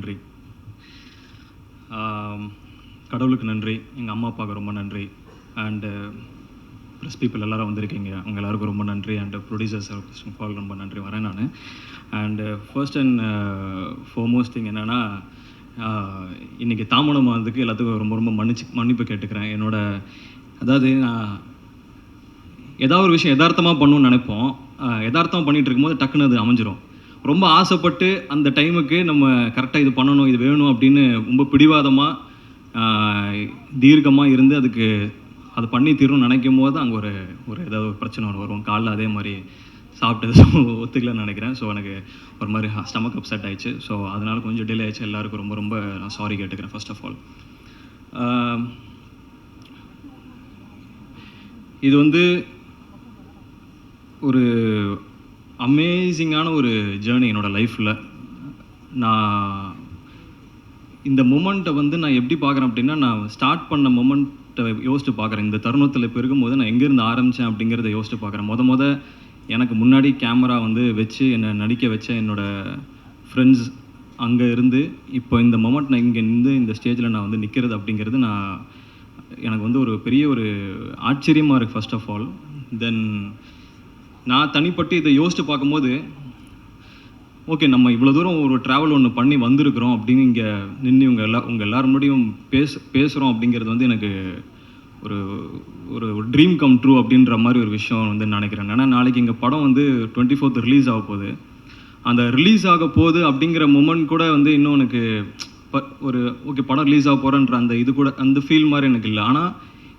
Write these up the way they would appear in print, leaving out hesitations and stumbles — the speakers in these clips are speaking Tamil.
நன்றி. கடவுளுக்கு நன்றி, எங்கள் அம்மா அப்பாவுக்கு ரொம்ப நன்றி, அண்டு ப்ரெஸ் பீப்புள் எல்லோரும் வந்திருக்கீங்க, அவங்க எல்லாருக்கும் ரொம்ப நன்றி, அண்டு ப்ரொடியூசர் சார் கிருஷ்ணபால் ரொம்ப நன்றி. வரேன் நான். And first and foremost thing என்னென்னா, இன்றைக்கி தாமதமானதுக்கு எல்லாத்துக்கும் ரொம்ப ரொம்ப மன்னிப்பு கேட்டுக்கிறேன். அதாவது நான் ஏதாவது ஒரு விஷயம் யதார்த்தமாக பண்ணணும்னு நினைப்போம். யதார்த்தமாக பண்ணிகிட்டு இருக்கும்போது டக்குன்னு அது அமைஞ்சிரும். ரொம்ப ஆசைப்பட்டு அந்த டைமுக்கு நம்ம கரெக்டாக இது பண்ணணும், இது வேணும் அப்படின்னு ரொம்ப பிடிவாதமாக தீர்க்கமாக இருந்து அதுக்கு அது பண்ணி தீரும்னு நினைக்கும் போது அங்கே ஒரு ஏதாவது ஒரு பிரச்சனை வரும். காலைல அதே மாதிரி சாப்பிட்டது ஒத்துக்கலன்னு நினைக்கிறேன். ஸோ எனக்கு ஒரு மாதிரி ஸ்டமக் அப்செட் ஆயிடுச்சு. ஸோ அதனால் கொஞ்சம் டிலே ஆயிடுச்சு. எல்லாருக்கும் ரொம்ப ரொம்ப நான் சாரி கேட்டுக்கிறேன். ஃபர்ஸ்ட் ஆஃப் ஆல், இது வந்து ஒரு அமேசிங்கான ஒரு ஜேர்னி என்னோடய லைஃப்பில். நான் இந்த மொமெண்ட்டை வந்து நான் எப்படி பார்க்குறேன் அப்படின்னா, நான் ஸ்டார்ட் பண்ண மொமெண்ட்டை யோசிச்சு பார்க்குறேன். இந்த தருணத்தில் இப்போ இருக்கும்போது நான் எங்கேருந்து ஆரம்பித்தேன் அப்படிங்கிறத யோசிச்சு பார்க்குறேன். எனக்கு முன்னாடி கேமரா வந்து வச்சு என்னை நடிக்க வச்ச என்னோடய ஃப்ரெண்ட்ஸ் அங்கே இருந்து இப்போ இந்த மொமெண்ட் நான் இங்கே இருந்து இந்த ஸ்டேஜில் நான் வந்து நிற்கிறது அப்படிங்கிறது எனக்கு வந்து ஒரு பெரிய ஒரு ஆச்சரியமாக இருக்குது ஃபர்ஸ்ட் ஆஃப் ஆல். தென் நான் தனிப்பட்டு இதை யோசித்து பார்க்கும்போது, ஓகே நம்ம இவ்வளோ தூரம் ஒரு ட்ராவல் ஒன்று பண்ணி வந்திருக்கிறோம் அப்படின்னு இங்கே நின்று உங்கள் எல்லோரும் முடியும் பேசுகிறோம் அப்படிங்கிறது வந்து எனக்கு ஒரு ஒரு ட்ரீம் கம் ட்ரூ அப்படின்ற மாதிரி ஒரு விஷயம் வந்து நினைக்கிறேன். ஏன்னா நாளைக்கு எங்கள் படம் வந்து 24th ரிலீஸ் ஆக போகுது. அந்த ரிலீஸ் ஆக போகுது அப்படிங்கிற மொமெண்ட் கூட வந்து இன்னும் எனக்கு ஒரு ஓகே படம் ரிலீஸ் ஆக போகிறேன்ற அந்த இது கூட அந்த ஃபீல் மாதிரி எனக்கு இல்லை. ஆனால்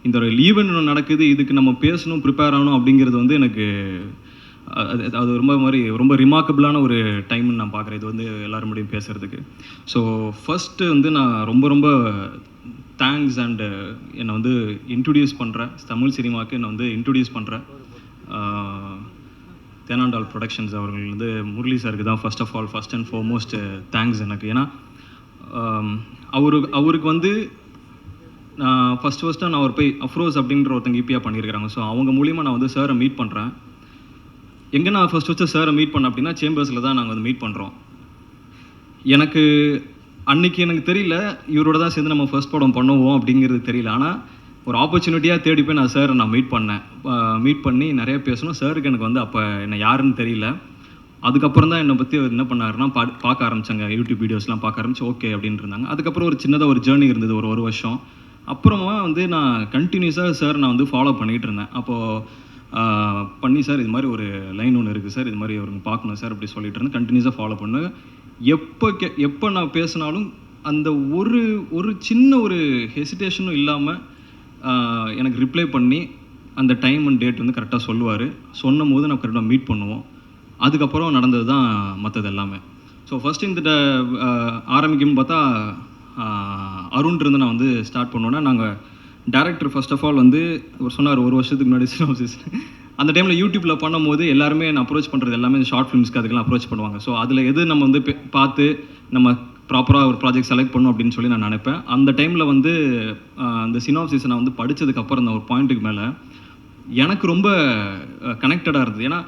இந்த ஒரு ஈவெண்ட் ஒன்று நடக்குது, இதுக்கு நம்ம பேசணும், ப்ரிப்பேர் ஆகணும் அப்படிங்கிறது வந்து எனக்கு அது ரொம்ப ரிமார்க்கபிளான ஒரு டைம்னு நான் பார்க்குறேன். இது வந்து எல்லோரும் முடியும் பேசுகிறதுக்கு. ஸோ ஃபஸ்ட்டு வந்து நான் ரொம்ப ரொம்ப தேங்க்ஸ் அண்டு என்னை வந்து இன்ட்ரடியூஸ் பண்ணுறேன் தமிழ் சினிமாவுக்கு என்னை வந்து இன்ட்ரடியூஸ் பண்ணுறேன் தேனாண்டால் ப்ரொடக்ஷன்ஸ் அவர்கள் வந்து முரளி சாருக்கு தான் ஃபர்ஸ்ட் அண்ட் ஃபார்மோஸ்ட் தேங்க்ஸ் எனக்கு. ஏன்னா அவருக்கு வந்து நான் ஃபஸ்ட்டாக நான் அவர் போய் அஃப்ரோஸ் அப்படின்ற ஒருத்தங்க இபியாக பண்ணியிருக்கிறாங்க. ஸோ அவங்க மூலிமா நான் வந்து சாரை மீட் பண்ணுறேன். எங்கே நான் ஃபஸ்ட்டு சாரை மீட் பண்ணேன் அப்படின்னா சேம்பர்ஸில் தான் நாங்கள் வந்து மீட் பண்ணுறோம். எனக்கு அன்றைக்கி எனக்கு தெரியல இவரோட தான் சேர்ந்து நம்ம ஃபர்ஸ்ட் படம் பண்ணுவோம் அப்படிங்கிறது தெரியல. ஆனால் ஒரு ஆப்பர்ச்சுனிட்டியாக தேடி போய் நான் சாரை நான் மீட் பண்ணி நிறைய பேசணும். சாருக்கு எனக்கு வந்து அப்போ என்ன யாருன்னு தெரியல. அதுக்கப்புறம் தான் என்னை பற்றி என்ன பண்ணாருன்னா பார்க்க ஆரம்பித்தாங்க, யூடியூப் வீடியோஸ்லாம் பார்க்க ஆரம்பிச்சு ஓகே அப்படின்ட்டு இருந்தாங்க. அதுக்கப்புறம் ஒரு சின்னதாக ஒரு ஜேர்னி இருந்தது ஒரு வருஷம். அப்புறமா வந்து நான் கண்டினியூஸாக சார் நான் வந்து ஃபாலோ பண்ணிகிட்டு இருந்தேன். அப்போது பண்ணி சார் இது மாதிரி ஒரு லைன் ஒன்று இருக்குது சார், இது மாதிரி அவருக்கு பார்க்கணும் சார் அப்படி சொல்லிட்டு இருந்தேன். கண்டினியூஸாக ஃபாலோ பண்ணேன். எப்போ நான் பேசினாலும் அந்த ஒரு சின்ன ஒரு ஹெசிடேஷனும் இல்லாமல் எனக்கு ரிப்ளை பண்ணி அந்த டைம் அண்ட் டேட் வந்து கரெக்டாக சொல்லுவார். சொன்னும் போது நான் கரெக்டாக மீட் பண்ணுவோம். அதுக்கப்புறம் நடந்தது தான் மற்றது எல்லாமே. ஸோ ஃபஸ்ட்டு இந்த ஆரம்பிக்கும்னு பார்த்தா அருண் இருந்து நான் வந்து ஸ்டார்ட் பண்ணோன்னா, நாங்கள் டேரக்டர் ஃபர்ஸ்ட் ஆஃப் ஆல் வந்து ஒரு சொன்னார் ஒரு வருஷத்துக்கு முன்னாடி சினாப்சிஸ் அந்த டைமில் யூடியூப்பில் பண்ணும்போது எல்லாருமே நான் அப்ரோச் பண்ணுறது எல்லாமே இந்த ஷார்ட் ஃபிலிம்ஸ்க்கு அதுக்கெல்லாம் அப்ரோச் பண்ணுவாங்க. ஸோ அதில் எது நம்ம வந்து பார்த்து நம்ம ப்ராப்பராக ஒரு ப்ராஜெக்ட் செலக்ட் பண்ணணும் அப்படின்னு சொல்லி நான் நினைப்பேன். அந்த டைமில் வந்து அந்த சினாப்சிஸை நான் வந்து படித்ததுக்கப்புறம் அந்த ஒரு பாயிண்ட்டுக்கு மேலே எனக்கு ரொம்ப கனெக்டடாக இருந்தது. ஏன்னா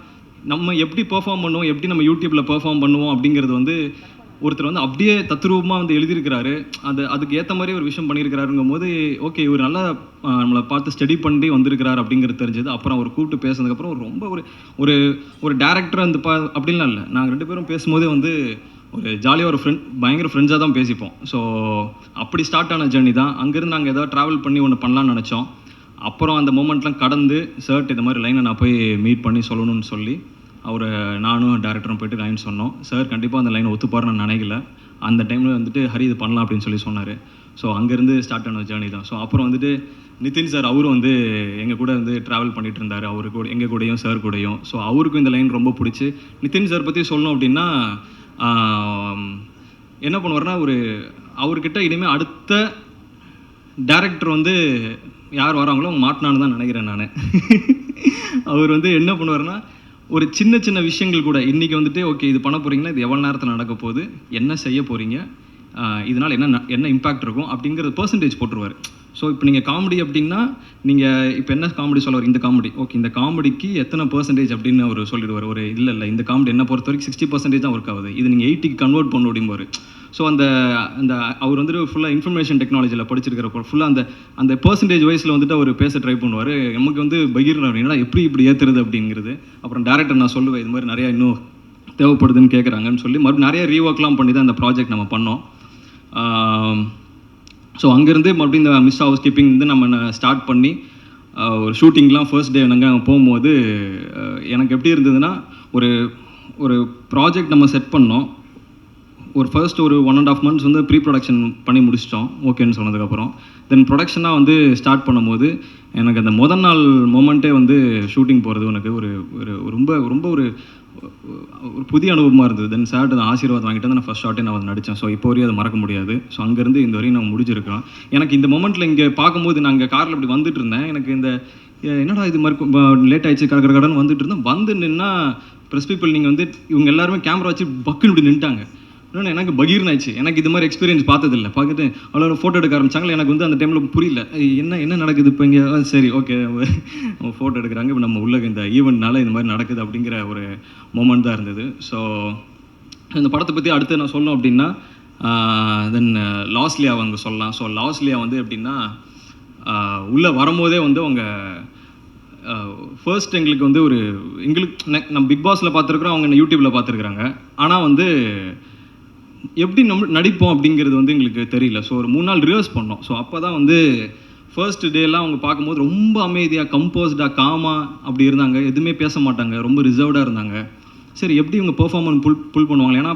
நம்ம எப்படி பெர்ஃபார்ம் பண்ணுவோம், எப்படி நம்ம யூடியூப்பில் பெர்ஃபார்ம் பண்ணுவோம் அப்படிங்கிறது வந்து ஒருத்தர் வந்து அப்படியே தத்ரூபமாக வந்து எழுதியிருக்கிறாரு. அதுக்கு ஏற்ற மாதிரி ஒரு விஷயம் பண்ணியிருக்கிறாருங்கும் போது ஓகே இவர் நல்லா நம்மளை பார்த்து ஸ்டடி பண்ணி வந்திருக்கிறார் அப்படிங்கிறது தெரிஞ்சது. அப்புறம் அவர் கூப்பிட்டு பேசுனதுக்கப்புறம் ரொம்ப ஒரு டேரக்டர் அந்த அப்படின்லாம் இல்லை. நாங்கள் 2 பேரும் பேசும்போதே வந்து ஒரு ஜாலியாக ஒரு பயங்கர ஃப்ரெண்ட்ஸாக தான் பேசிப்போம். ஸோ அப்படி ஸ்டார்ட் ஆன ஜேர்னி தான். அங்கேருந்து நாங்கள் ஏதாவது ட்ராவல் பண்ணி ஒன்று பண்ணலான்னு நினச்சோம். அப்புறம் அந்த மூமெண்ட்லாம் கடந்து சார்ட் இந்த மாதிரி லைனை நான் போய் மீட் பண்ணி சொல்லணும்னு சொல்லி அவரை நானும் டேரக்டரும் போய்ட்டு லைன் சொன்னோம். சார் கண்டிப்பாக அந்த லைனை ஒத்துப்பார் நான் நினைக்கல. அந்த டைமில் வந்துட்டு ஹரி இது பண்ணலாம் அப்படின்னு சொல்லி சொன்னார். ஸோ அங்கேருந்து ஸ்டார்ட் ஆன ஜேர்னி தான். ஸோ அப்புறம் வந்துட்டு நிதின் சார் அவரும் வந்து எங்கள் கூட வந்து ட்ராவல் பண்ணிகிட்டு இருந்தார். அவரு கூட எங்கள் கூடயும் சார் கூடயும். ஸோ அவருக்கும் இந்த லைன் ரொம்ப பிடிச்சி. நிதின் சார் பற்றி சொல்லணும் அப்படின்னா என்ன பண்ணுவார்னா அவர்கிட்ட இனிமேல் அடுத்த டேரக்டர் வந்து யார் வராங்களோ அவங்க மாட்டினான்னு தான் நினைக்கிறேன் நான். அவர் வந்து என்ன பண்ணுவார்னா ஒரு சின்ன சின்ன விஷயங்கள் கூட இன்றைக்கி வந்துட்டு ஓகே இது பண்ண போகிறீங்கன்னா இது எவ்வளோ நேரத்தில் நடக்க போகுது, என்ன செய்ய போகிறீங்க, இதனால் என்ன இம்பேக்ட் இருக்கும் அப்படிங்கிறது பர்சன்டேஜ் போட்டுருவார். ஸோ இப்போ நீங்கள் காமெடி அப்படின்னா நீங்கள் இப்போ என்ன காமெடி சொல்லுவார், இந்த காமெடி ஓகே இந்த காமெடிக்கு எத்தனை பர்சன்டேஜ் அப்படின்னு அவர் சொல்லிடுவார். இல்லை இந்த காமெடி என்ன பொறுத்த வரைக்கும் 60% தான் ஒர்க் ஆகுது, இது நீங்கள் 80க்கு கன்வெர்ட் பண்ண முடியும்பார். ஸோ அந்த அந்த அவர் வந்துட்டு ஃபுல்லாக இன்ஃபர்மேஷன் டெக்னாலஜியில் படிச்சிருக்கிறப்போ ஃபுல்லாக அந்த அந்த பெர்சன்டேஜ் வைஸில் வந்துட்டு அவர் பேச ட்ரை பண்ணுவார். நமக்கு வந்து பகீர் அப்படின்னா எப்படி இப்படி ஏற்றுறது அப்படிங்கிறது. அப்புறம் டேரக்டர் நான் சொல்லுவேன் இது மாதிரி நிறையா இன்னும் தேவைப்படுதுன்னு கேட்குறாங்கன்னு சொல்லி மறுபடியும் நிறைய ரீஒர்க்லாம் பண்ணி தான் இந்த ப்ராஜெக்ட் நம்ம பண்ணோம். ஸோ அங்கேருந்து மறுபடியும் இந்த மிஸ் ஹவுஸ் கீப்பிங் வந்து நம்ம ஸ்டார்ட் பண்ணி ஒரு ஷூட்டிங்லாம் ஃபர்ஸ்ட் டே நாங்கள் போகும்போது எனக்கு எப்படி இருந்ததுன்னா ஒரு ஒரு ப்ராஜெக்ட் நம்ம செட் பண்ணோம். ஒரு ஃபர்ஸ்ட் ஒரு 1.5 months வந்து ப்ரீ ப்ரொடக்ஷன் பண்ணி முடிச்சிட்டோம் ஓகேன்னு சொன்னதுக்கப்புறம். தென் ப்ரொடக்ஷனாக வந்து ஸ்டார்ட் பண்ணும்போது எனக்கு அந்த முதல் நாள் மொமெண்ட்டே வந்து ஷூட்டிங் போகிறது எனக்கு ஒரு ஒரு ரொம்ப ரொம்ப ஒரு ஒரு புதிய அனுபவமாக இருந்தது. தென் சார்ட்டு அந்த ஆசீர்வாதம் வாங்கிட்டு தான் நான் ஃபஸ்ட் ஷார்ட்டே நான் வந்து நடித்தேன். ஸோ இப்போ வரையும் அதை மறக்க முடியாது. ஸோ அங்கேருந்து இந்த வரையும் நான் முடிஞ்சிருக்கேன். எனக்கு இந்த மொமெண்ட்டில் இங்கே பார்க்கும்போது நான் இங்கே காரில் இப்படி வந்துட்டு இருந்தேன். எனக்கு இந்த என்னடா இது மாதிரி லேட் ஆகிடுச்சு கடன் வந்துட்டு இருந்தேன். வந்து நின்னா ப்ரெஸ் பீப்புள் நீங்கள் வந்து இவங்க எல்லாருமே கேமரா வச்சு பக்குன்னு இப்படி நின்ட்டாங்க. இன்னொன்று எனக்கு பகீர்னு ஆயிடுச்சு. எனக்கு இது மாதிரி எக்ஸ்பீரியன்ஸ் பார்த்ததில்லை. பார்த்துட்டு அவ்வளோ ஃபோட்டோ எடுக்க ஆரம்பிச்சாங்களே. எனக்கு வந்து அந்த டைமில் புரியல என்ன நடக்குது இப்போ இங்கே. சரி ஓகே ஃபோட்டோ எடுக்கிறாங்க இப்போ நம்ம உள்ள இந்த ஈவெண்ட்னால இந்த மாதிரி நடக்குது அப்படிங்கிற ஒரு மொமெண்ட் தான் இருந்தது. ஸோ இந்த படத்தை பற்றி அடுத்து நான் சொல்லணும் அப்படின்னா தென் லாஸ்லியா அவங்க சொல்லலாம். ஸோ லாஸ்லியா வந்து எப்படின்னா உள்ளே வரும்போதே வந்து அவங்க ஃபர்ஸ்ட் எங்களுக்கு வந்து ஒரு எங்களுக்கு நம்ம பிக் பாஸில் பார்த்துருக்குறோம், அவங்க யூடியூப்பில் பார்த்துருக்குறாங்க. ஆனால் வந்து எப்படி நம்ம நடிப்போம் அப்படிங்கிறது வந்து எங்களுக்கு தெரியல. ஸோ ஒரு 3 நாள் ரிஹர்ஸ் பண்ணோம். ஸோ அப்போ தான் வந்து ஃபர்ஸ்ட் டேலாம் அவங்க பார்க்கும்போது ரொம்ப அமைதியாக கம்போஸ்டாக காமாக அப்படி இருந்தாங்க. எதுவுமே பேச மாட்டாங்க, ரொம்ப ரிசர்வ்டாக இருந்தாங்க. சரி எப்படி இவங்க பெர்ஃபார்மன்ஸ் புல் பண்ணுவாங்க. ஏன்னா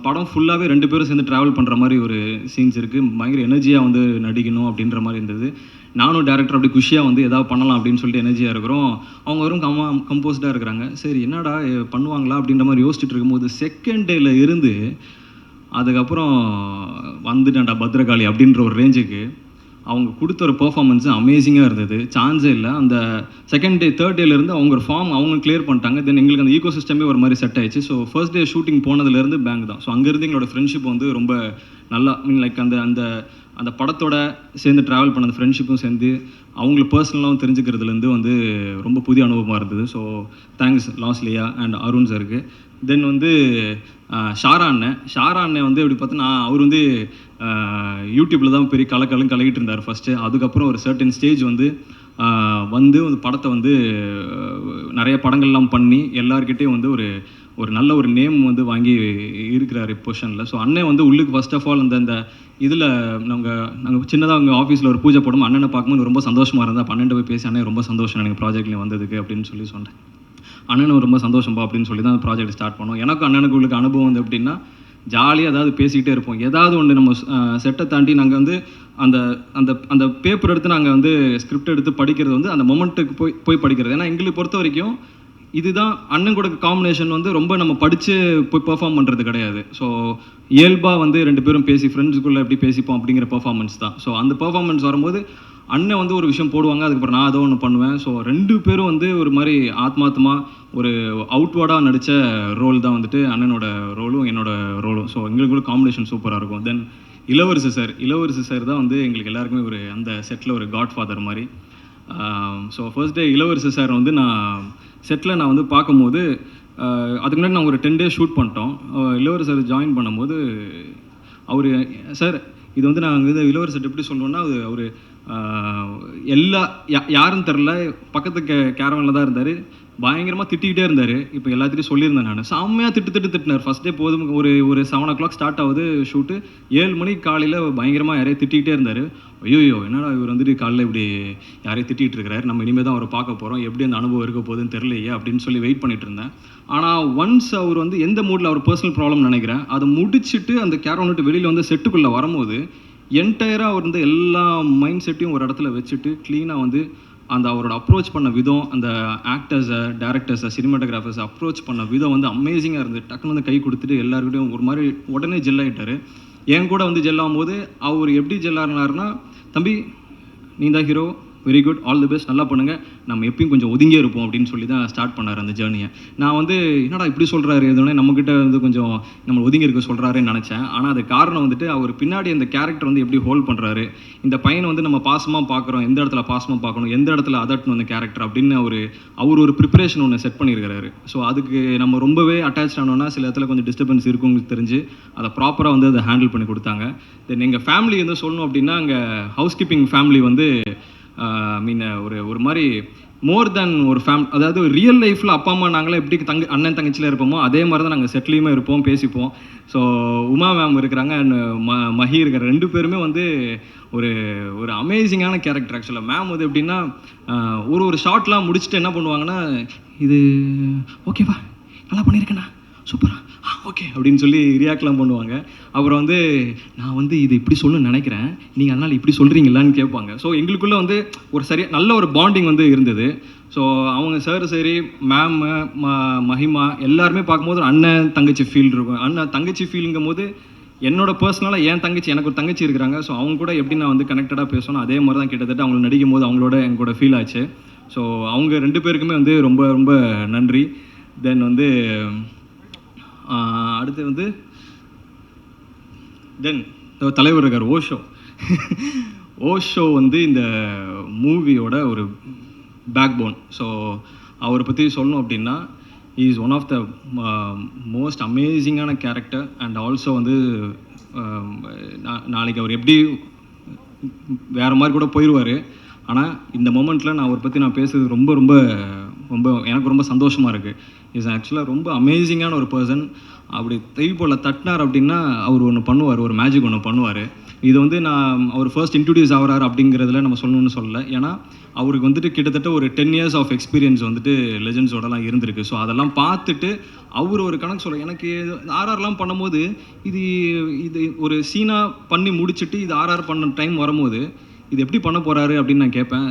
படம் ஃபுல்லாகவே 2 பேரும் சேர்ந்து ட்ராவல் பண்ணுற மாதிரி ஒரு சீன்ஸ் இருக்குது. பயங்கர எனர்ஜியாக வந்து நடிக்கணும் அப்படின்ற மாதிரி இருந்தது. நானும் டேரக்டர் அப்படி குஷியாக வந்து எதாவது பண்ணலாம் அப்படின்னு சொல்லிட்டு எனர்ஜியாக இருக்கிறோம். அவங்க வெறும் கம்போஸ்டாக இருக்கிறாங்க. சரி என்னடா பண்ணுவாங்களா அப்படின்ற மாதிரி யோசிச்சுட்டு இருக்கும்போது செகண்ட் டேல இருந்து அதுக்கப்புறம் வந்துட்டேன்டா பத்ரகாளி அப்படின்ற ஒரு ரேஞ்சுக்கு அவங்க கொடுத்த ஒரு பெர்ஃபார்மன்ஸு அமேசிங்காக இருந்தது. சான்ஸே இல்லை. அந்த செகண்ட் டே தேர்ட் டேலேருந்து அவங்க ஒரு ஃபார்ம் அவங்க கிளியர் பண்ணிட்டாங்க. தென் எங்களுக்கு அந்த ஈகோ சிஸ்டமே ஒரு மாதிரி செட் ஆயிடுச்சு. ஸோ ஃபர்ஸ்ட் டே ஷூட்டிங் போனதுலேருந்து பேங்க் தான். ஸோ அங்கேருந்து எங்களோட ஃப்ரெண்ட்ஷிப் வந்து ரொம்ப நல்லா லைக் அந்த அந்த அந்த படத்தோட சேர்ந்து ட்ராவல் பண்ண அந்த ஃப்ரெண்ட்ஷிப்பும் சேர்ந்து அவங்கள பர்சனலாகவும் தெரிஞ்சுக்கிறதுலேருந்து வந்து ரொம்ப புதிய அனுபவமாக இருந்தது. So thanks Losliya and Arun சருக்கு. தென் வந்து ஷாரா அண்ணன் வந்து எப்படி பார்த்தோன்னா அவர் வந்து யூடியூப்பில் தான் பெரிய கலக்கிட்டு இருந்தார் ஃபஸ்ட்டு. அதுக்கப்புறம் ஒரு சர்டன் ஸ்டேஜ் வந்து வந்து படத்தை வந்து நிறைய படங்கள்லாம் பண்ணி எல்லாருக்கிட்டேயும் வந்து ஒரு ஒரு நல்ல ஒரு நேம் வந்து வாங்கி இருக்கிறார் பொசிஷனில். ஸோ அண்ணன் வந்து உள்ளுக்கு ஃபர்ஸ்ட் ஆஃப் ஆல் அந்த இதில் நாங்கள் சின்னதாக அவங்க ஆஃபீஸில் ஒரு பூஜை போடும் அண்ணனை பார்க்கும்போது ரொம்ப சந்தோஷமாக இருந்தேன். 12 போய் பேசி அண்ணன் ரொம்ப சந்தோஷம் எனக்கு ப்ராஜெக்ட்லேயும் வந்ததுக்கு அப்படின்னு சொல்லி சொன்னேன். அண்ணனும் ரொம்ப சந்தோஷம்பா அப்படின்னு சொல்லி தான் அந்த ப்ராஜெக்ட் ஸ்டார்ட் பண்ணோம். எனக்கும் அண்ணனுக்கு உங்களுக்கு அனுபவம் வந்து எப்படின்னா ஜாலியாக ஏதாவது பேசிக்கிட்டே இருப்போம். ஏதாவது ஒன்று நம்ம செட்டை தாண்டி நாங்கள் வந்து அந்த அந்த அந்த பேப்பர் எடுத்து நாங்கள் வந்து ஸ்கிரிப்ட் எடுத்து படிக்கிறது வந்து அந்த மொமெண்ட்டுக்கு போய் படிக்கிறது. ஏன்னா எங்களுக்கு பொறுத்த வரைக்கும் இதுதான் அண்ணன் கூட காம்பினேஷன் வந்து ரொம்ப நம்ம படித்து போய் பெர்ஃபார்ம் பண்ணுறது கிடையாது. ஸோ இயல்பாக வந்து 2 பேரும் பேசி ஃப்ரெண்ட்ஸுக்குள்ளே எப்படி பேசிப்போம் அப்படிங்கிற பெர்ஃபார்மன்ஸ் தான். ஸோ அந்த பெர்ஃபார்மன்ஸ் வரும்போது அண்ணன் வந்து ஒரு விஷயம் போடுவாங்க, அதுக்கப்புறம் நான் ஏதோ ஒன்று பண்ணுவேன். ஸோ 2 பேரும் வந்து ஒரு மாதிரி ஆத்மார்த்தமாக ஒரு அவுட்வேர்டாக நடித்த ரோல் தான் வந்துட்டு அண்ணனோட ரோலும் என்னோட ரோலும். ஸோ எங்களுக்குள்ள காம்பினேஷன் சூப்பராக இருக்கும். தென் இளவரசி சார் தான் வந்து எங்களுக்கு எல்லாருக்குமே ஒரு அந்த செட்டில் ஒரு காட் ஃபாதர் மாதிரி. ஸோ ஃபர்ஸ்ட் டே இளவரசி சார் வந்து நான் செட்டில் நான் வந்து பார்க்கும்போது அதுக்கு முன்னாடி நான் ஒரு 10 days ஷூட் பண்ணிட்டோம். இளவரசி சார் ஜாயின் பண்ணும்போது அவர் சார் இது வந்து நாங்கள் இது இளவரசி சார் எப்படி சொல்லணுன்னா அவர் யாருன்னு தெரில பக்கத்து கேரவனில் தான் இருந்தார். பயங்கரமாக திட்டிக்கிட்டே இருந்தார். இப்போ எல்லாத்தையும் சொல்லியிருந்தேன் நான். செம்மையாக திட்டினார். ஃபஸ்ட் டே போதும் ஒரு 7 o'clock ஸ்டார்ட் ஆகுது ஷூட்டு. 7 மணிக்கு காலையில் பயங்கரமாக யாரையும் திட்டிகிட்டே இருந்தார். ஐயோ என்னடா இவர் வந்துட்டு காலையில் இப்படி யாரையும் திட்டிகிட்டு இருக்கிறார், நம்ம இனிமேல் தான் அவரை பார்க்க போகிறோம், எப்படி அந்த அனுபவம் இருக்க போகுதுன்னு தெரியலையே அப்படின்னு சொல்லி வெயிட் பண்ணிட்டு இருந்தேன். ஆனால் ஒன்ஸ் அவர் வந்து எந்த மூடில் அவர் பர்சனல் ப்ராப்ளம் நினைக்கிறேன் அதை முடிச்சுட்டு அந்த கேரவன் விட்டு வெளியில் வந்து செட்டுக்குள்ளே வரும்போது என்டையராக அவர் வந்து எல்லா மைண்ட் செட்டையும் ஒரு இடத்துல வச்சுட்டு க்ளீனாக வந்து அந்த அவரோட அப்ரோச் பண்ண விதம், அந்த ஆக்டர்ஸை டேரக்டர்ஸை சினிமாட்டோகிராஃபர்ஸை அப்ரோச் பண்ண விதம் வந்து அமேசிங்காக இருந்தது. டக்குன்னு வந்து கை கொடுத்துட்டு எல்லாருக்கிட்டையும் ஒரு மாதிரி உடனே ஜெல்லாகிட்டார். என் கூட வந்து ஜெல்லாகும் போது அவர் எப்படி ஜெல்லாருனாருன்னா, தம்பி நீ தான் hero, very good, all the best, நல்லா பண்ணுங்கள், நம்ம எப்பயும் கொஞ்சம் ஒதுங்கியே இருப்போம் அப்படின்னு சொல்லி தான் ஸ்டார்ட் பண்ணார் அந்த ஜேர்னியை. நான் வந்து என்னடா இப்படி சொல்கிறாரு, எதுவுமே நம்மக்கிட்ட வந்து கொஞ்சம் நம்ம ஒதுங்கி இருக்க சொல்கிறாருன்னு நினச்சேன். ஆனால் அது காரணம் வந்துட்டு அவர் பின்னாடி அந்த கேரக்டர் வந்து எப்படி ஹோல்ட் பண்ணுறாரு, இந்த பையனை வந்து நம்ம பாசமாக பார்க்குறோம், எந்த இடத்துல பாசமாக பார்க்கணும், எந்த இடத்துல அதட்டணும் அந்த கேரக்டர் அப்படின்னு அவர் ஒரு ப்ரிப்பரேஷன் ஒன்று செட் பண்ணியிருக்கிறாரு. ஸோ அதுக்கு நம்ம ரொம்பவே அட்டாச் ஆனோன்னா சில இடத்துல கொஞ்சம் டிஸ்டர்பன்ஸ் இருக்குன்னு தெரிஞ்சு அதை ப்ராப்பராக வந்து அதை ஹேண்டில் பண்ணி கொடுத்தாங்க. தென் எங்கள் ஃபேமிலி வந்து சொல்லணும் அப்படின்னா, அங்கே ஹவுஸ் கீப்பிங் ஃபேமிலி வந்து ஒரு மாதிரி மோர் தென் ஒரு அதாவது ரியல் லைஃப்பில் அப்பா அம்மா நாங்களே எப்படி அண்ணன் தங்கச்சியில் இருப்போமோ அதே மாதிரி தான் நாங்கள் செட்டிலையுமே இருப்போம், பேசிப்போம். ஸோ உமா மேம் இருக்கிறாங்க அண்ட் மஹி இருக்கிற 2 பேருமே வந்து ஒரு ஒரு அமேசிங்கான கேரக்டர். ஆக்சுவலாக மேம் வந்து எப்படின்னா ஒரு ஷார்ட்லாம் முடிச்சுட்டு என்ன பண்ணுவாங்கன்னா, இது ஓகேவா, நல்லா பண்ணியிருக்கேண்ணா, சூப்பரா, ஓகே அப்படின்னு சொல்லி ரியாக்ட்லாம் பண்ணுவாங்க. அப்புறம் வந்து நான் வந்து இது இப்படி சொல்லணும்னு நினைக்கிறேன், நீங்கள் அதனால் இப்படி சொல்கிறீங்களான்னு கேட்பாங்க. ஸோ எங்களுக்குள்ளே வந்து ஒரு நல்ல ஒரு பாண்டிங் வந்து இருந்தது. ஸோ அவங்க சார் சரி, மேம், மஹிமா எல்லாருமே பார்க்கும்போது ஒரு அண்ணன் தங்கச்சி ஃபீல் இருக்கும். அண்ணன் தங்கச்சி ஃபீலுங்கும் போது என்னோட பர்சனலாக என் தங்கச்சி, எனக்கு ஒரு தங்கச்சி இருக்கிறாங்க. ஸோ அவங்க கூட எப்படி நான் வந்து கனெக்டடாக பேசணும், அதே மாதிரி தான் கிட்டத்தட்ட அவங்க நடிக்கும் போது அவங்களோட எங்களோட ஃபீல் ஆச்சு. ஸோ அவங்க 2 பேருக்குமே வந்து ரொம்ப ரொம்ப நன்றி. தென் வந்து அடுத்து வந்து தலைவர் இருக்கார் ஓஷோ வந்து இந்த மூவியோட ஒரு பேக் போன். ஸோ அவரை பற்றி சொல்லணும் அப்படின்னா, is one of the most அமேசிங்கான கேரக்டர். அண்ட் ஆல்சோ வந்து நாளைக்கு அவர் எப்படி வேறு மாதிரி கூட போயிடுவார். ஆனால் இந்த மொமெண்ட்டில் நான் அவரை பற்றி நான் பேசுறது ரொம்ப ரொம்ப ரொம்ப எனக்கு ரொம்ப சந்தோஷமாக இருக்குது. இஸ் ஆக்சுவலாக ரொம்ப அமேசிங்கான ஒரு பர்சன். அப்படி தைப்போல் தட்டினார் அப்படின்னா அவர் ஒன்று பண்ணுவார், ஒரு மேஜிக் ஒன்று பண்ணுவார். இது வந்து நான் அவர் ஃபர்ஸ்ட் இன்ட்ரடியூஸ் ஆகிறார் அப்படிங்கிறதுல நம்ம சொல்லணும்னு சொல்லலை. ஏன்னா அவருக்கு வந்துட்டு கிட்டத்தட்ட ஒரு 10 years ஆஃப் எக்ஸ்பீரியன்ஸ் வந்துட்டு லெஜெண்ட்ஸோடலாம் இருந்திருக்கு. ஸோ அதெல்லாம் பார்த்துட்டு அவர் ஒரு கணக்கு சொல்ல, எனக்கு ஆர்ஆர்லாம் பண்ணும்போது இது ஒரு சீனாக பண்ணி முடிச்சுட்டு இது ஆர்ஆர் பண்ண டைம் வரும்போது இது எப்படி பண்ண போகிறாரு அப்படின்னு நான் கேட்பேன்.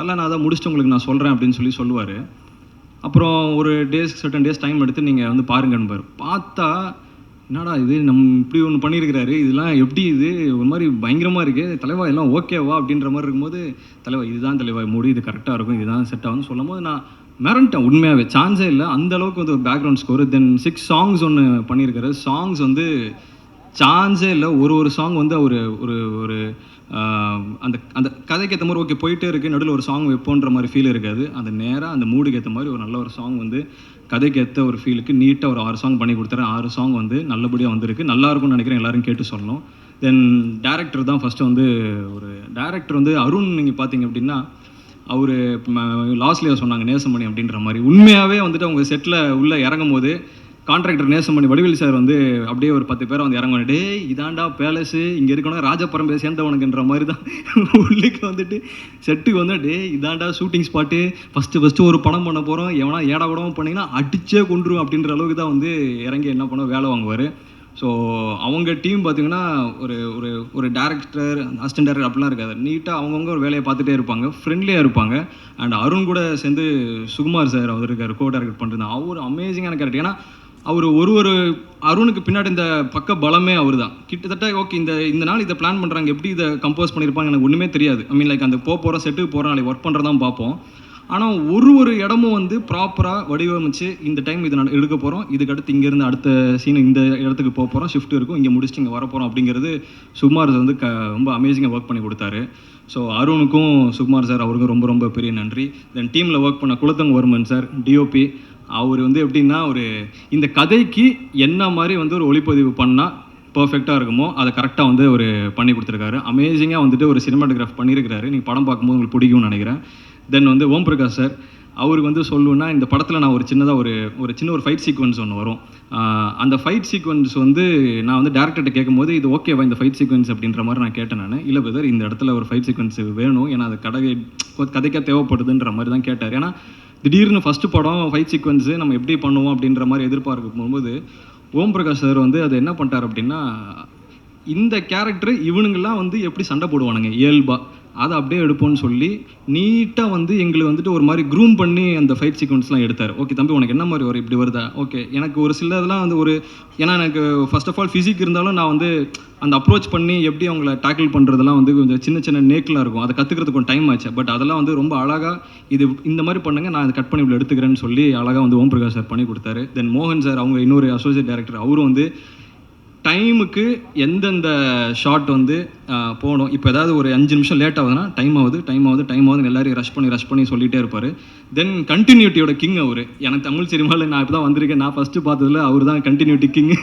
நான் அதை முடிச்சுட்டு உங்களுக்கு நான் சொல்கிறேன் அப்படின்னு சொல்லுவார். அப்புறம் ஒரு சர்டன் டேஸ் டைம் எடுத்து நீங்கள் வந்து பாருங்கன்பார். பார்த்தா என்னடா இது நம்ம இப்படி ஒன்று பண்ணியிருக்கிறாரு, இதெல்லாம் எப்படி இது ஒரு மாதிரி பயங்கரமாக இருக்குது தலைவா, எல்லாம் ஓகேவா அப்படின்ற மாதிரி இருக்கும்போது, தலைவா இதுதான் தலைவா மூடி, இது கரெக்டாக இருக்கும், இதுதான் செட் ஆகும்னு சொல்லும் போது நான் மிரண்டேன். உண்மையாகவே சான்ஸே இல்லை, அந்தளவுக்கு வந்து ஒரு பேக்ரவுண்ட் ஸ்கோர். தென் 6 songs ஒன்று பண்ணியிருக்காரு. சாங்ஸ் வந்து சான்ஸே இல்லை. ஒரு சாங் வந்து ஒரு ஒரு அந்த அந்த கதைக்கு ஏற்ற மாதிரி ஓகே போயிட்டே இருக்குது, நடுவில் ஒரு சாங் வைப்போன்ற மாதிரி ஃபீல் இருக்காது. அந்த நேராக அந்த மூடுக்கு ஏற்ற மாதிரி ஒரு நல்ல ஒரு சாங் வந்து கதைக்கு ஏற்ற ஒரு ஃபீலுக்கு நீட்டாக ஒரு 6 song பண்ணி கொடுத்துறேன். 6 song வந்து நல்லபடியாக வந்திருக்கு. நல்லாயிருக்கும்னு நினைக்கிறேன், எல்லோரும் கேட்டு சொல்லணும். தென் டேரக்டர் தான் ஃபஸ்ட்டு வந்து ஒரு டேரக்டர் வந்து அருண். நீங்கள் பார்த்தீங்க அப்படின்னா அவர் லாஸ்ட்லேயே சொன்னாங்க நேசமணி அப்படின்ற மாதிரி. உண்மையாகவே வந்துட்டு அவங்க செட்டில் உள்ளே இறங்கும் போது கான்ட்ராக்டர் நேசமணி வடிவேல் சார் வந்து அப்படியே ஒரு 10 பேரை வந்து இறங்குவாங்க. டே இதாண்டா பேலஸு, இங்கே இருக்கணும் ராஜபரம்பரை சேர்ந்தவனுக்குன்ற மாதிரி தான் உள்ளுக்கு வந்துட்டு செட்டுக்கு வந்து டே இதாண்டா ஷூட்டிங் ஸ்பாட்டு, ஃபஸ்ட்டு ஒரு படம் பண்ண போகிறோம், எவனா ஏடா கூடவும் பண்ணிங்கன்னா அடிச்சே கொண்டுரும் அப்படின்ற அளவுக்கு தான் வந்து இறங்கி என்ன பண்ண வேலை வாங்குவார். ஸோ அவங்க டீம் பார்த்திங்கன்னா ஒரு ஒரு ஒரு டேரக்டர், அசிஸ்டன்ட் டேரக்டர் அப்படிலாம் இருக்காது. நீட்டாக அவங்கவுங்க ஒரு வேலையை பார்த்துட்டே இருப்பாங்க, ஃப்ரெண்ட்லியாக இருப்பாங்க. அண்ட் அருண் கூட சேர்ந்து சுகுமார் சார் அவர் இருக்கார், கோ டேரக்ட் பண்ணுறது. அவர் அமேசிங்கான கேரக்டர். ஏன்னா அவர் ஒரு அருணுக்கு பின்னாடி இந்த பக்க பலமே அவர் தான். கிட்டத்தட்ட ஓகே இந்த நாள் இதை பிளான் பண்ணுறாங்க, எப்படி இதை கம்போஸ் பண்ணியிருப்பாங்க எனக்கு ஒன்றுமே தெரியாது. ஐ மீன் லைக் அந்த போகிற செட்டுக்கு போகிற நாளைக்கு ஒர்க் பண்ணுறதான் பார்ப்போம். ஆனால் ஒரு இடமும் வந்து ப்ராப்பராக வடிவமைச்சு இந்த டைம் இதை எடுக்க போகிறோம், இதுக்கடுத்து இங்கேருந்து அடுத்த சீன் இந்த இடத்துக்கு போக போகிறோம், ஷிஃப்ட் இருக்கும், இங்கே முடிச்சுட்டு இங்கே வரப்போகிறோம் அப்படிங்கிறது சுகுமார் வந்து ரொம்ப அமேசிங்காக ஒர்க் பண்ணி கொடுத்தாரு. ஸோ அருணுக்கும் சுகுமார் சார் அவருக்கும் ரொம்ப ரொம்ப பெரிய நன்றி. தென் டீமில் ஒர்க் பண்ண குலத்தங்கவர்மன் சார் டிஓபி, அவர் வந்து எப்படின்னா இந்த கதைக்கு என்ன மாதிரி வந்து ஒரு ஒளிப்பதிவு பண்ணால் பர்ஃபெக்டாக இருக்குமோ அதை கரெக்டாக வந்து ஒரு பண்ணி கொடுத்துருக்காரு. அமேசிங்காக வந்துட்டு ஒரு சினிமாட்டோகிராஃப் பண்ணியிருக்கிறாரு. நீங்கள் படம் பார்க்கும்போது உங்களுக்கு பிடிக்கும்னு நினைக்கிறேன். தென் வந்து ஓம் பிரகாஷ் சார், அவருக்கு வந்து சொல்லணுன்னா இந்த படத்தில் நான் ஒரு சின்ன ஒரு ஃபைட் சீக்வன்ஸ் ஒன்று வரும். அந்த ஃபைட் சீக்வன்ஸ் வந்து நான் வந்து டேரக்டர்கிட்ட கேட்கும்போது இது ஓகேவா இந்த ஃபைட் சீக்வன்ஸ் அப்படின்ற மாதிரி நான் கேட்டேன். நான் இல்லை பிரதர் இந்த இடத்துல ஒரு ஃபைட் சீக்வன்ஸ் வேணும், ஏன்னா அது கதைக்காக தேவைப்படுதுன்ற மாதிரி தான் கேட்டார். ஏன்னா திடீர்னு ஃபஸ்ட்டு படம் ஃபைட் சீக்வன்ஸு நம்ம எப்படி பண்ணுவோம் அப்படின்ற மாதிரி எதிர்பார்க்கும் போகும்போது ஓம் பிரகாஷ் சார் வந்து அதை என்ன பண்ணிட்டார் அப்படின்னா, இந்த கேரக்டர் இவனுங்கெல்லாம் வந்து எப்படி சண்டை போடுவானுங்க இயல்பா, அதை அப்படியே எடுப்போம்னு சொல்லி நீட்டாக வந்து எங்களுக்கு வந்துட்டு ஒரு மாதிரி க்ரூம் பண்ணி அந்த ஃபைட் சீக்வன்ஸ்லாம் எடுத்தார். ஓகே தம்பி உனக்கு என்ன மாதிரி வரும் இப்படி வருதா, ஓகே எனக்கு ஒரு சில இதெல்லாம் வந்து ஒரு, ஏன்னா எனக்கு ஃபர்ஸ்ட் ஆஃப் ஆல் ஃபிசிக் இருந்தாலும் நான் வந்து அந்த அப்ரோச் பண்ணி எப்படி அவங்கள டேக்கிள் பண்ணுறதெல்லாம் வந்து கொஞ்சம் சின்ன சின்ன நேக்கெலாம் இருக்கும், அதை கற்றுக்கிறதுக்கு கொஞ்சம் டைம் ஆச்சு. பட் அதெல்லாம் வந்து ரொம்ப அழகாக இது இந்த மாதிரி பண்ணுங்க நான் அதை கட் பண்ணி இப்படி எடுத்துக்கிறேன்னு சொல்லி அழகாக வந்து ஓம் பிரகாஷ் சார் பண்ணி கொடுத்தாரு. தென் மோகன் சார் அவங்க இன்னொரு அசோசியேட் டைரக்டர், அவரும் வந்து டைமுக்கு எந்தெந்த ஷாட் வந்து போகணும், இப்போ ஏதாவது ஒரு 5 நிமிஷம் லேட் ஆகுதுன்னா டைம் ஆகுதுன்னு எல்லாரையும் ரஷ் பண்ணி சொல்லிகிட்டே இருப்பார். தென் கண்டினியூட்டியோட கிங் அவர். எனக்கு தமிழ் சினிமாவில் நான் இப்போ தான் வந்திருக்கேன், நான் ஃபஸ்ட்டு பார்த்ததில் அவர் தான் கண்டினியூட்டி கிங்.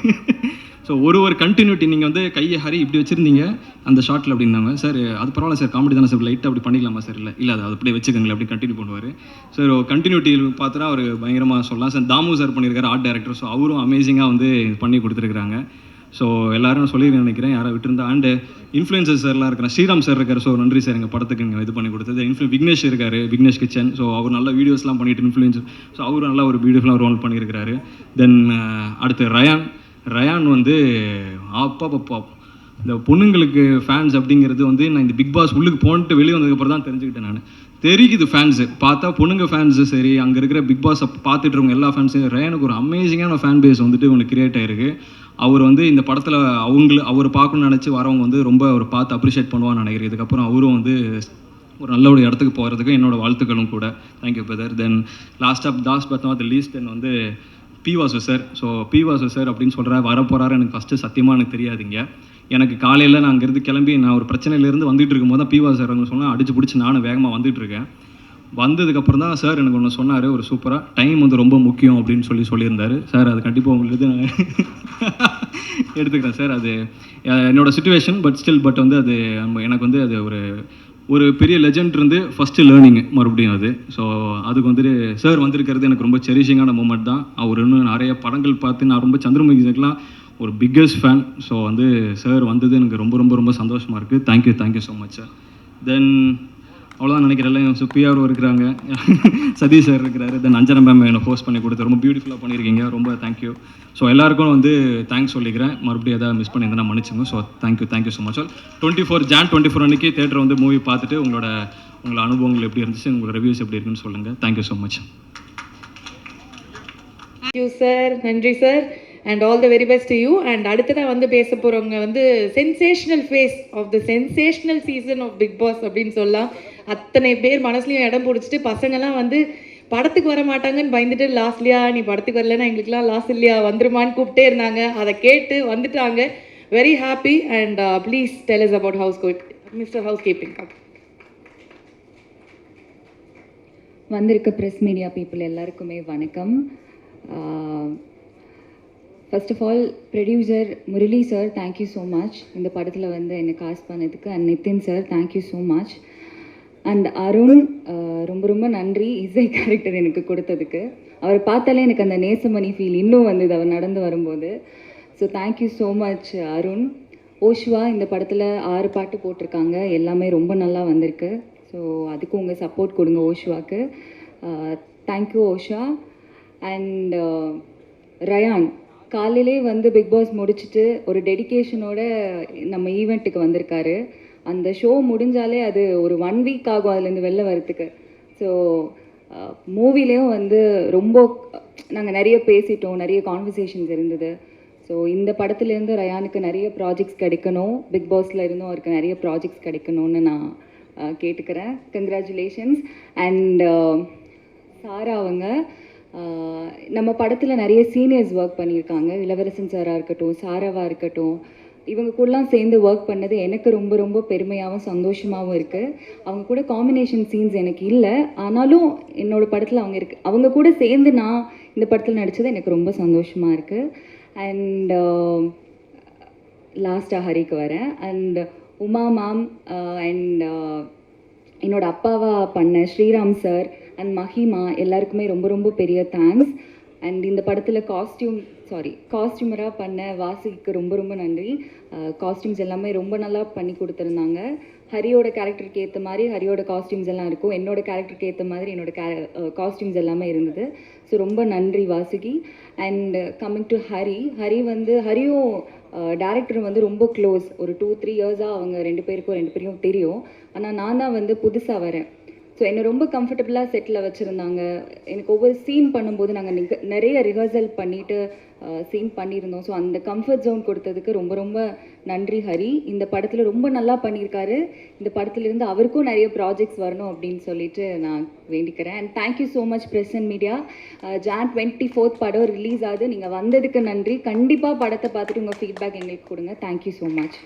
ஸோ ஒரு கண்டினியூட்டி நீங்கள் வந்து கையை ஹரி இப்படி வச்சுருந்தீங்க அந்த ஷாட்டில் அப்படின்னாங்க, சார் அது பரவாயில்ல சார் காமெடி தானே சார் லைட்டாக அப்படி பண்ணிக்கலாமா சார், இல்லை அது அப்படியே வச்சுக்கோங்களேன் அப்படி கண்டினியூ பண்ணுவார். ஸோ கண்டினியூட்டி பார்த்தா அவர் பயங்கரமாக சொல்லலாம். சார் தாமு சார் பண்ணியிருக்காரு ஆர்ட் டைரக்டர், ஸோ அவரும் அமேசிங்காக வந்து பண்ணி கொடுத்துருக்குறாங்க. ஸோ எல்லோரும் சொல்லி நினைக்கிறேன் யாரை விட்டுருந்தா. அண்டு இன்ஃப்ளூயன்சர் சார்லாம் இருக்கிறேன், ஸ்ரீராம் சார் இருக்கார், ஸோ நன்றி சார் எங்கள் படத்துக்கு நீங்கள் இது பண்ணி கொடுத்தது. விக்னேஷ் இருக்கார், விக்னேஷ் கிச்சன், ஸோ அவர் நல்ல வீடியோஸ்லாம் பண்ணிட்டு இன்ஃப்ளூயன்சர், ஸோ அவர் நல்லா ஒரு பியூட்டிஃபுல்லாக ரோல் பண்ணியிருக்கிறாரு. தென் அடுத்து ரயான் வந்து அப்பா இந்த பொண்ணுங்களுக்கு ஃபேன்ஸ் அப்படிங்கிறது வந்து நான் இந்த பிக் பாஸ் உள்ளுக்கு போன்ட்டு வெளியே வந்ததுக்கப்புறம் தான் தெரிஞ்சுக்கிட்டேன். நான் தெரியுது ஃபேன்ஸு பார்த்தா பொண்ணுங்க ஃபேன்ஸு சரி, அங்கே இருக்கிற பிக் பாஸை பார்த்துட்டு இருக்கவங்க எல்லா ஃபேன்ஸும் ரயானுக்கு ஒரு அமேசிங்கான ஃபேன் பேஸ் வந்துட்டு ஒன்று கிரியேட் ஆகிருக்கு. அவர் வந்து இந்த படத்தில் அவர் பார்க்கணும்னு நினச்சி வரவங்க வந்து ரொம்ப அவர் பார்த்து அப்ரிஷியேட் பண்ணுவான்னு நினைக்கிறேன். இதுக்கப்புறம் அவரும் வந்து ஒரு நல்ல ஒரு இடத்துக்கு போகிறதுக்கு என்னோடய வாழ்த்துக்களும் கூட. Thank you brother. Then last but not the least then வந்து P Vasu sir. So P Vasu sir அப்படின்னு சொல்கிறார் வரப்போகிறாரு, எனக்கு ஃபஸ்ட்டு சத்தியமாக எனக்கு தெரியாதுங்க. எனக்கு காலையில் நான் அங்கேருந்து கிளம்பி நான் ஒரு பிரச்சனையிலேருந்து வந்துட்டு இருக்கும்போது தான் பி வாசு சார் சொன்னால் அடிச்சு பிடிச்சி நானும் வேகமாக வந்துட்டுருக்கேன். வந்ததுக்கப்புறம் தான் சார் எனக்கு ஒன்று சொன்னார், ஒரு சூப்பராக டைம் வந்து ரொம்ப முக்கியம் அப்படின்னு சொல்லியிருந்தார் சார். அது கண்டிப்பாக உங்களுக்கு நான் எடுத்துக்கிறேன் சார். அது என்னோடய சுச்சுவேஷன் பட் வந்து அது எனக்கு வந்து அது ஒரு பெரிய லெஜண்ட் இருந்து ஃபஸ்ட்டு லேர்னிங்கு மறுபடியும் அது. ஸோ அதுக்கு வந்துட்டு சார் வந்திருக்கிறது எனக்கு ரொம்ப செரிஷிங்கான மூமெண்ட் தான். அவர் இன்னும் நிறைய படங்கள் பார்த்து நான் ரொம்ப சந்திரமுகி சார்லாம் ஒரு பிக்கஸ்ட் ஃபேன். ஸோ வந்து சார் வந்தது எனக்கு ரொம்ப ரொம்ப ரொம்ப சந்தோஷமாக இருக்குது. Thank you so much sir. Then அவ்வளோதான் நினைக்கிறேன். ஸோ பிஆரும் இருக்கிறாங்க, சதீஷ் சார் இருக்கிறாரு, தென் அஞ்சனா மேம் என்னை போஸ்ட் பண்ணி கொடுத்து ரொம்ப பியூட்டிஃபுல்லாக பண்ணியிருக்கீங்க, ரொம்ப தேங்க்யூ. ஸோ எல்லாருக்கும் வந்து தேங்க்ஸ் சொல்லிக்கிறேன். மறுபடியும் எதாவது மிஸ் பண்ணியிருந்தேன் மன்னிச்சுங்க. So thank you so much. 24 அன்றைக்கி தேட்டர் வந்து மூவி பார்த்துட்டு உங்களோட அனுபவங்கள் எப்படி இருந்துச்சு, உங்களோட ரிவ்யூஸ் எப்படி இருக்குன்னு சொல்லுங்கள். Thank you so much. Thank you sir, நன்றி sir, and all the very best to you. And அடுத்ததாக வந்து பேச போகிறவங்க வந்து sensational face of the sensational season of Bigg Boss அப்படின்னு சொல்லலாம். அத்தனை பேர் மனசுலையும் இடம் பிடிச்சிட்டு பசங்கள்லாம் வந்து படத்துக்கு வர மாட்டாங்கன்னு பயந்துட்டு லாஸ்ட்லையா நீ படத்துக்கு வரலன்னா எங்களுக்குலாம் லாஸ் இல்லையா வந்துருமான்னு கூப்பிட்டே இருந்தாங்க. அதை கேட்டு வந்துட்டாங்க. Very happy. And please tell us about mister housekeeping. வந்திருக்க ப்ரெஸ் மீடியா பீப்புள் எல்லாருக்குமே வணக்கம். First of all producer Murali sir thank you so much இந்த படத்தில் வந்து என்னை காஸ்ட் பண்ணதுக்கு. And Nithin sir thank you so much. And Arun ரொம்ப ரொம்ப நன்றி இசை கேரக்டர் எனக்கு கொடுத்ததுக்கு. அவரை பார்த்தாலே எனக்கு அந்த நேசமணி ஃபீல் இன்னும் வந்தது அவர் நடந்து வரும்போது. So thank you so much Arun. ஓஷ்வா இந்த படத்தில் 6 பாட்டு போட்டிருக்காங்க, எல்லாமே ரொம்ப நல்லா வந்திருக்கு. ஸோ அதுக்கு உங்கள் சப்போர்ட் கொடுங்க ஓஷ்வாக்கு. தேங்க்யூ ஓஷா. அண்ட் ரயான் காலையிலே வந்து பிக் பாஸ் முடிச்சுட்டு ஒரு டெடிக்கேஷனோட நம்ம ஈவெண்ட்டுக்கு வந்திருக்காரு. அந்த ஷோ முடிஞ்சாலே அது ஒரு 1 வீக் ஆகும் அதுலேருந்து வெளில வரத்துக்கு. ஸோ மூவிலேயும் வந்து ரொம்ப நாங்கள் நிறைய பேசிட்டோம், நிறைய கான்வர்சேஷன்ஸ் இருந்தது. ஸோ இந்த படத்துலேருந்து ரயானுக்கு நிறைய ப்ராஜெக்ட்ஸ் கிடைக்கணும், பிக் பாஸில் இருந்தும் அவருக்கு நிறைய ப்ராஜெக்ட்ஸ் கிடைக்கணும்னு நான் கேட்டுக்கிறேன். கங்க்ராச்சுலேஷன்ஸ். அண்ட் சாரா அவங்க நம்ம படத்தில் நிறைய சீனியர்ஸ் ஒர்க் பண்ணியிருக்காங்க. இளவரசன் சாராக இருக்கட்டும், சாராவாக இருக்கட்டும், இவங்க கூடலாம் சேர்ந்து ஒர்க் பண்ணது எனக்கு ரொம்ப ரொம்ப பெருமையாகவும் சந்தோஷமாகவும் இருக்குது. அவங்க கூட காம்பினேஷன் சீன்ஸ் எனக்கு இல்லை, ஆனாலும் என்னோடய படத்தில் அவங்க கூட சேர்ந்து நான் இந்த படத்தில் நடித்தது எனக்கு ரொம்ப சந்தோஷமாக இருக்குது. அண்ட் லாஸ்ட்டாக ஹரிக்கு வரேன். அண்ட் உமா மேம் அண்ட் என்னோட அப்பாவா பண்ண ஸ்ரீராம் சார் அண்ட் மஹிமா எல்லாருக்குமே ரொம்ப ரொம்ப பெரிய தேங்க்ஸ். அண்ட் இந்த படத்தில் காஸ்டியூம் காஸ்டியூமராக பண்ண வாசுகிக்கு ரொம்ப ரொம்ப நன்றி. காஸ்டியூம்ஸ் எல்லாமே ரொம்ப நல்லா பண்ணி கொடுத்துருந்தாங்க. ஹரியோட கேரக்டருக்கு ஏற்ற மாதிரி ஹரியோட காஸ்டியூம்ஸ் எல்லாம் இருக்கும், என்னோட கேரக்டருக்கு ஏற்ற மாதிரி என்னோட காஸ்டியூம்ஸ் எல்லாமே இருந்தது. ஸோ ரொம்ப நன்றி வாசுகி. அண்ட் கம்மிங் டு ஹரியும் டேரக்டரும் வந்து ரொம்ப க்ளோஸ். ஒரு 2-3 இயர்ஸாக அவங்க ரெண்டு பேரையும் தெரியும். ஆனால் நான் தான் வந்து புதுசாக வரேன். ஸோ என்னை ரொம்ப கம்ஃபர்டபுளாக செட்டில் வச்சுருந்தாங்க. எனக்கு ஒவ்வொரு சீன் பண்ணும்போது நாங்கள் நிறைய ரிஹர்சல் பண்ணிவிட்டு சீன் பண்ணியிருந்தோம். ஸோ அந்த கம்ஃபர்ட் ஜோன் கொடுத்ததுக்கு ரொம்ப ரொம்ப நன்றி ஹரி. இந்த படத்தில் ரொம்ப நல்லா பண்ணியிருக்காரு. இந்த படத்துலேருந்து அவருக்கும் நிறைய ப்ராஜெக்ட்ஸ் வரணும் அப்படின்னு சொல்லிட்டு நான் வேண்டிக்கிறேன். And thank you so much press and media. Jan 24th படம் ரிலீஸ் ஆகுது. நீங்கள் வந்ததுக்கு நன்றி. கண்டிப்பாக படத்தை பார்த்துட்டு உங்கள் ஃபீட்பேக் எங்களுக்கு கொடுங்க. Thank you so much.